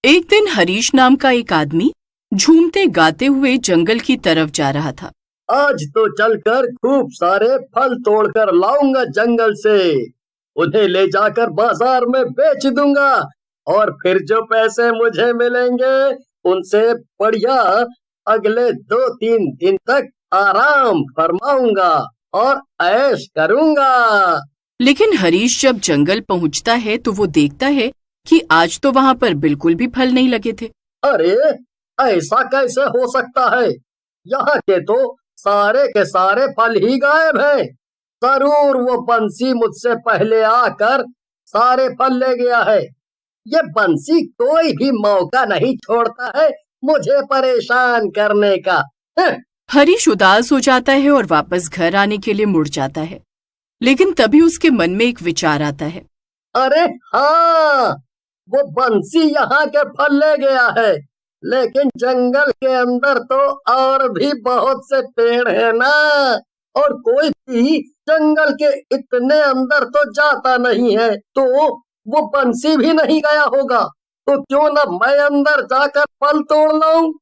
एक दिन हरीश नाम का एक आदमी झूमते गाते हुए जंगल की तरफ जा रहा था। आज तो चलकर खूब सारे फल तोड़कर लाऊंगा जंगल से, उन्हें ले जाकर बाजार में बेच दूंगा और फिर जो पैसे मुझे मिलेंगे उनसे बढ़िया अगले 2-3 दिन तक आराम फरमाऊंगा और ऐश करूंगा। लेकिन हरीश जब जंगल पहुंचता है तो वो देखता है कि आज तो वहां पर बिल्कुल भी फल नहीं लगे थे। अरे, ऐसा कैसे हो सकता है? यहाँ के तो सारे के सारे फल ही गायब हैं। जरूर वो बंसी मुझसे पहले आकर सारे फल ले गया है। ये बंसी कोई भी मौका नहीं छोड़ता है मुझे परेशान करने का। हरीश उदास हो जाता है और वापस घर आने के लिए मुड़ जाता है। लेकिन तभी उसके मन में एक विचार आता है। अरे हाँ, वो बंसी यहाँ के फल ले गया है, लेकिन जंगल के अंदर तो और भी बहुत से पेड़ है ना, और कोई भी जंगल के इतने अंदर तो जाता नहीं है, तो वो बंसी भी नहीं गया होगा। तो क्यों ना मैं अंदर जाकर फल तोड़ लाऊं।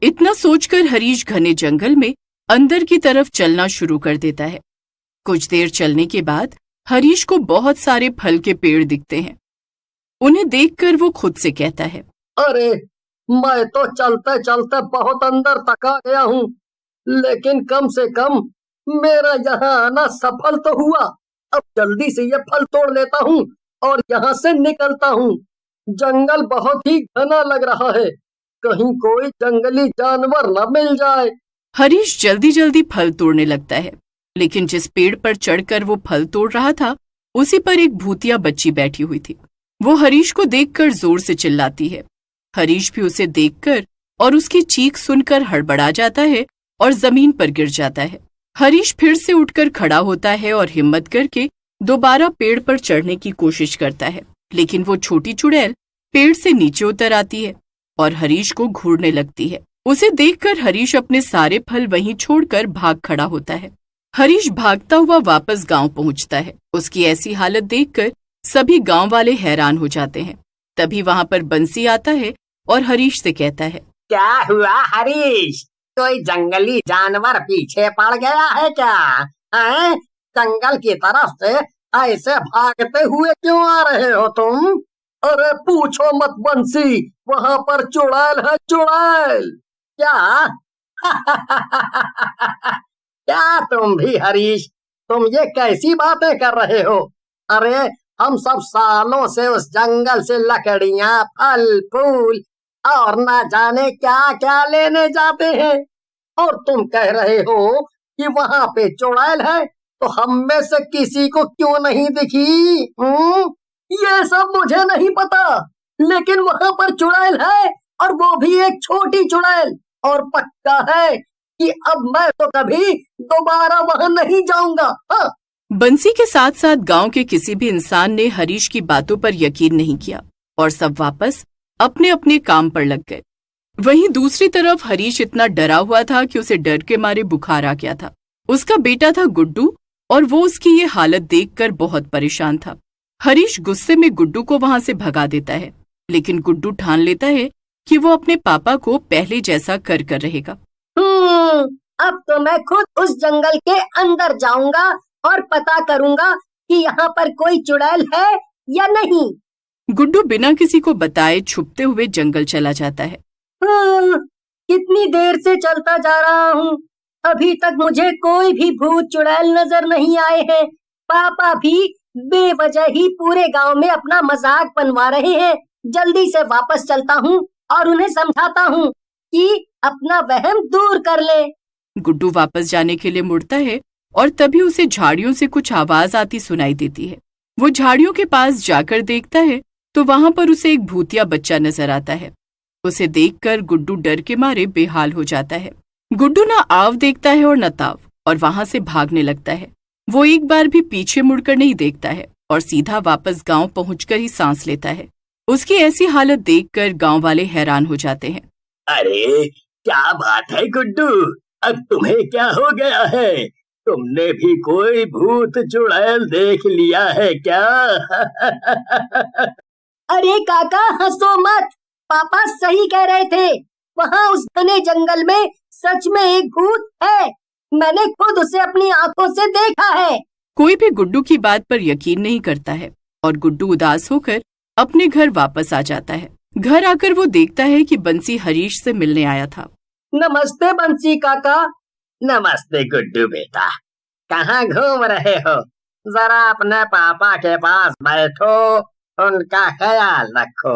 इतना सोचकर हरीश घने जंगल में अंदर की तरफ चलना शुरू कर देता है। कुछ देर चलने के बाद हरीश को बहुत सारे फल के पेड़ दिखते हैं। उन्हें देखकर वो खुद से कहता है, अरे, मैं तो चलते चलते बहुत अंदर तक आ गया हूँ, लेकिन कम से कम मेरा यहाँ आना सफल तो हुआ। अब जल्दी से ये फल तोड़ लेता हूँ और यहाँ से निकलता हूँ। जंगल बहुत ही घना लग रहा है, कहीं कोई जंगली जानवर न मिल जाए। हरीश जल्दी जल्दी फल तोड़ने लगता है, लेकिन जिस पेड़ पर चढ़कर वो फल तोड़ रहा था उसी पर एक भूतिया बच्ची बैठी हुई थी। वो हरीश को देखकर जोर से चिल्लाती है। हरीश भी उसे देखकर और उसकी चीख सुनकर हड़बड़ा जाता है और जमीन पर गिर जाता है। हरीश फिर से उठकर खड़ा होता है और हिम्मत करके दोबारा पेड़ पर चढ़ने की कोशिश करता है, लेकिन वो छोटी चुड़ैल पेड़ से नीचे उतर आती है और हरीश को घूरने लगती है। उसे देखकर हरीश अपने सारे फल वहीं छोड़कर भाग खड़ा होता है। हरीश भागता हुआ वापस गांव पहुंचता है। उसकी ऐसी हालत देखकर सभी गांव वाले हैरान हो जाते हैं। तभी वहां पर बंसी आता है और हरीश से कहता है, क्या हुआ हरीश, कोई जंगली जानवर पीछे पड़ गया है क्या? हैं? जंगल की तरफ से ऐसे भागते हुए क्यों आ रहे हो तुम? अरे पूछो मत बंसी, वहाँ पर चुड़ैल है, चुड़ैल। क्या? क्या तुम भी हरीश, तुम ये कैसी बातें कर रहे हो? अरे, हम सब सालों से उस जंगल से लकड़ियाँ, फल फूल और ना जाने क्या क्या लेने जाते हैं, और तुम कह रहे हो कि वहाँ पे चुड़ैल है, तो हम में से किसी को क्यों नहीं दिखी? ये सब मुझे नहीं पता, लेकिन वहाँ पर चुड़ैल है, और वो भी एक छोटी चुड़ैल, और पक्का है कि अब मैं तो कभी दोबारा वहाँ नहीं जाऊंगा। हाँ। बंसी के साथ साथ गांव के किसी भी इंसान ने हरीश की बातों पर यकीन नहीं किया और सब वापस अपने अपने काम पर लग गए। वहीं दूसरी तरफ हरीश इतना डरा हुआ था कि उसे डर के मारे बुखार आ गया था। उसका बेटा था गुड्डू और वो उसकी ये हालत देखकर बहुत परेशान था। हरीश गुस्से में गुड्डू को वहां से भगा देता है, लेकिन गुड्डू ठान लेता है कि वो अपने पापा को पहले जैसा कर रहेगा। अब तो मैं खुद उस जंगल के अंदर जाऊंगा और पता करूंगा कि यहाँ पर कोई चुड़ैल है या नहीं। गुड्डू बिना किसी को बताए छुपते हुए जंगल चला जाता है। कितनी देर से चलता जा रहा हूँ, अभी तक मुझे कोई भी भूत चुड़ैल नजर नहीं आए हैं। पापा भी बेवजह ही पूरे गांव में अपना मजाक बनवा रहे हैं। जल्दी से वापस चलता हूँ और उन्हें समझाता हूँ कि अपना वहम दूर कर ले। गुड्डू वापस जाने के लिए मुड़ता है और तभी उसे झाड़ियों से कुछ आवाज आती सुनाई देती है। वो झाड़ियों के पास जाकर देखता है तो वहां पर उसे एक भूतिया बच्चा नजर आता है। उसे देखकर गुड्डू डर के मारे बेहाल हो जाता है। गुड्डू ना आव देखता है और न ताव, और वहां से भागने लगता है। वो एक बार भी पीछे मुड़कर नहीं देखता है और सीधा वापस गांव पहुंचकर ही सांस लेता है। उसकी ऐसी हालत देखकर गांव वाले हैरान हो जाते हैं। अरे, क्या बात है गुड्डू, अब तुम्हें क्या हो गया है? तुमने भी कोई भूत चुड़ैल देख लिया है क्या? अरे काका हंसो मत, पापा सही कह रहे थे। वहाँ उस घने जंगल में सच में एक भूत है। मैंने खुद उसे अपनी आंखों से देखा है। कोई भी गुड्डू की बात पर यकीन नहीं करता है और गुड्डू उदास होकर अपने घर वापस आ जाता है। घर आकर वो देखता है कि बंसी हरीश से मिलने आया था। नमस्ते बंसी काका। नमस्ते गुड्डू बेटा, कहाँ घूम रहे हो? जरा अपने पापा के पास बैठो, उनका ख्याल रखो।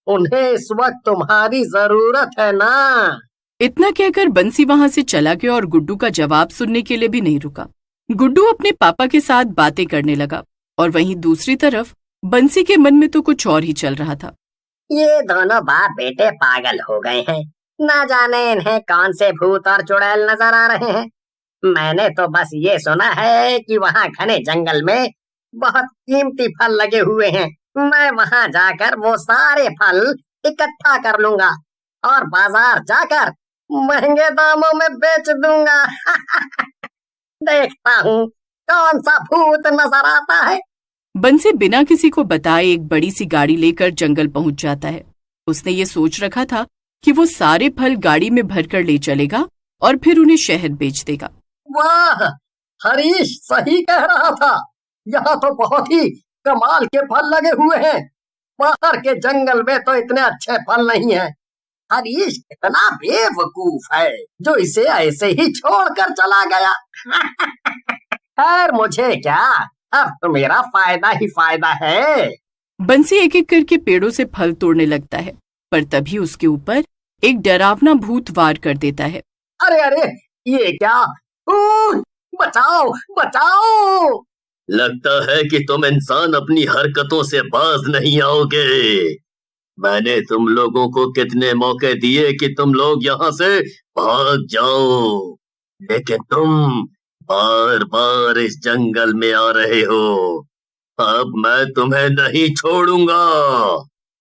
उन्हें इस वक्त तुम्हारी जरूरत है ना। इतना कहकर बंसी वहाँ से चला गया और गुड्डू का जवाब सुनने के लिए भी नहीं रुका। गुड्डू अपने पापा के साथ बातें करने लगा और वहीं दूसरी तरफ बंसी के मन में तो कुछ और ही चल रहा था। ये दोनों बाप बेटे पागल हो गए हैं, ना जाने इन्हें कौन से भूत और चुड़ैल नजर आ रहे हैं। मैंने तो बस ये सुना है कि वहाँ घने जंगल में बहुत कीमती फल लगे हुए हैं। मैं वहाँ जाकर वो सारे फल इकट्ठा कर लूंगा और बाजार जाकर महंगे दामों में बेच दूंगा। देखता हूँ कौन सा भूत नजर आता है। बंसी बिना किसी को बताए एक बड़ी सी गाड़ी लेकर जंगल पहुंच जाता है। उसने ये सोच रखा था कि वो सारे फल गाड़ी में भरकर ले चलेगा और फिर उन्हें शहर बेच देगा। वाह, हरीश सही कह रहा था। यहाँ तो बहुत ही कमाल के फल लगे हुए हैं। बाहर के जंगल में तो इतने अच्छे फल नहीं हैं। हरीश इतना बेवकूफ है जो इसे ऐसे ही छोड़कर चला गया। खैर मुझे क्या, अब तो मेरा फायदा ही फायदा है। बंसी एक एक करके पेड़ों से फल तोड़ने लगता है, पर तभी उसके ऊपर एक डरावना भूत वार कर देता है। अरे अरे, ये क्या? बचाओ बचाओ! लगता है कि तुम इंसान अपनी हरकतों से बाज नहीं आओगे। मैंने तुम लोगों को कितने मौके दिए कि तुम लोग यहाँ से भाग जाओ, लेकिन तुम बार बार इस जंगल में आ रहे हो। अब मैं तुम्हें नहीं छोड़ूंगा।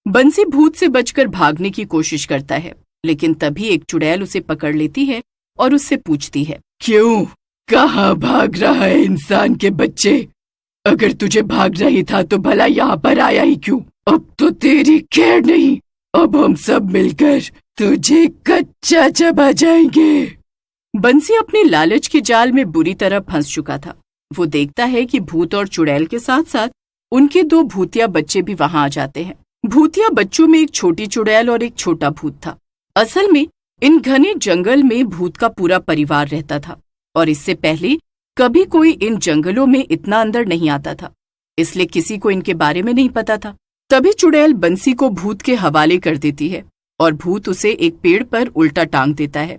बंसी भूत से बचकर भागने की कोशिश करता है, लेकिन तभी एक चुड़ैल उसे पकड़ लेती है और उससे पूछती है, क्यों? कहाँ भाग रहा है इंसान के बच्चे? अगर तुझे भागना ही था तो भला यहाँ पर आया ही क्यों? अब तो तेरी खैर नहीं, अब हम सब मिलकर तुझे कच्चा चबा जाएंगे। बंसी अपने लालच के जाल में बुरी तरह फंस चुका था। वो देखता है कि भूत और चुड़ैल के साथ साथ उनके दो भूतिया बच्चे भी वहां आ जाते हैं। भूतिया बच्चों में एक छोटी चुड़ैल और एक छोटा भूत था। असल में इन घने जंगल में भूत का पूरा परिवार रहता था और इससे पहले कभी कोई इन जंगलों में इतना अंदर नहीं आता था, इसलिए किसी को इनके बारे में नहीं पता था। तभी चुड़ैल बंसी को भूत के हवाले कर देती है और भूत उसे एक पेड़ पर उल्टा टांग देता है।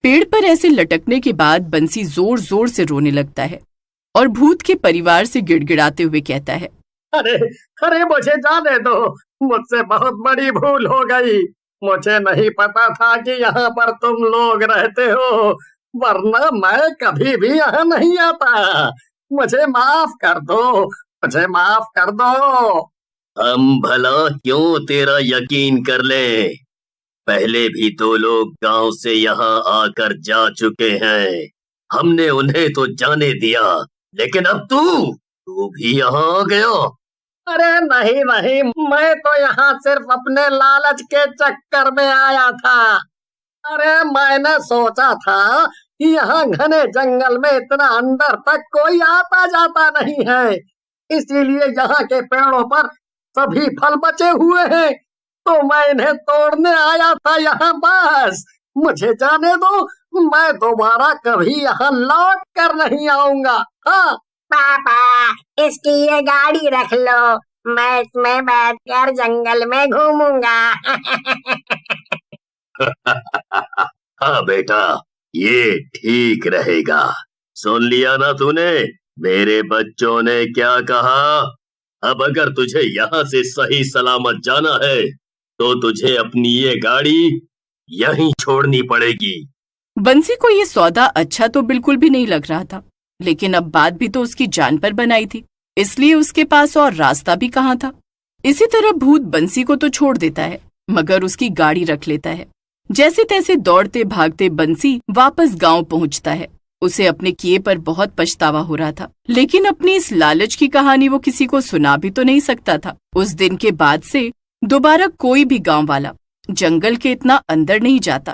पेड़ पर ऐसे लटकने के बाद बंसी जोर जोर से रोने लगता है और भूत के परिवार से गिड़गिड़ाते हुए कहता है, अरे अरे, मुझे जाने दो, मुझसे बहुत बड़ी भूल हो गई। मुझे नहीं पता था कि यहाँ पर तुम लोग रहते हो, वरना मैं कभी भी यहाँ नहीं आता। मुझे माफ कर दो, मुझे माफ कर दो। हम भला क्यों तेरा यकीन कर ले? पहले भी 2 लोग गांव से यहाँ आकर जा चुके हैं। हमने उन्हें तो जाने दिया, लेकिन अब तू भी यहाँ आ गया। अरे नहीं नहीं, मैं तो यहाँ सिर्फ अपने लालच के चक्कर में आया था। अरे मैंने सोचा था कि यहाँ घने जंगल में इतना अंदर तक कोई आता जाता नहीं है, इसीलिए यहाँ के पेड़ों पर सभी फल बचे हुए हैं, तो मैं इन्हें तोड़ने आया था यहाँ। बस मुझे जाने दो, मैं दोबारा कभी यहाँ लौट कर नहीं आऊंगा। हाँ पापा, इसकी ये गाड़ी रख लो, मैं इसमें बैठकर जंगल में घूमूंगा। हाँ बेटा, ये ठीक रहेगा। सुन लिया ना तूने मेरे बच्चों ने क्या कहा? अब अगर तुझे यहाँ से सही सलामत जाना है तो तुझे अपनी ये गाड़ी यहीं छोड़नी पड़ेगी। बंसी को ये सौदा अच्छा तो बिल्कुल भी नहीं लग रहा था, लेकिन अब बात भी तो उसकी जान पर बनाई थी, इसलिए उसके पास और रास्ता भी कहाँ था। इसी तरह भूत बंसी को तो छोड़ देता है, मगर उसकी गाड़ी रख लेता है। जैसे तैसे दौड़ते भागते बंसी वापस गांव पहुंचता है। उसे अपने किए पर बहुत पछतावा हो रहा था, लेकिन अपनी इस लालच की कहानी वो किसी को सुना भी तो नहीं सकता था। उस दिन के बाद से दोबारा कोई भी गांव वाला जंगल के इतना अंदर नहीं जाता।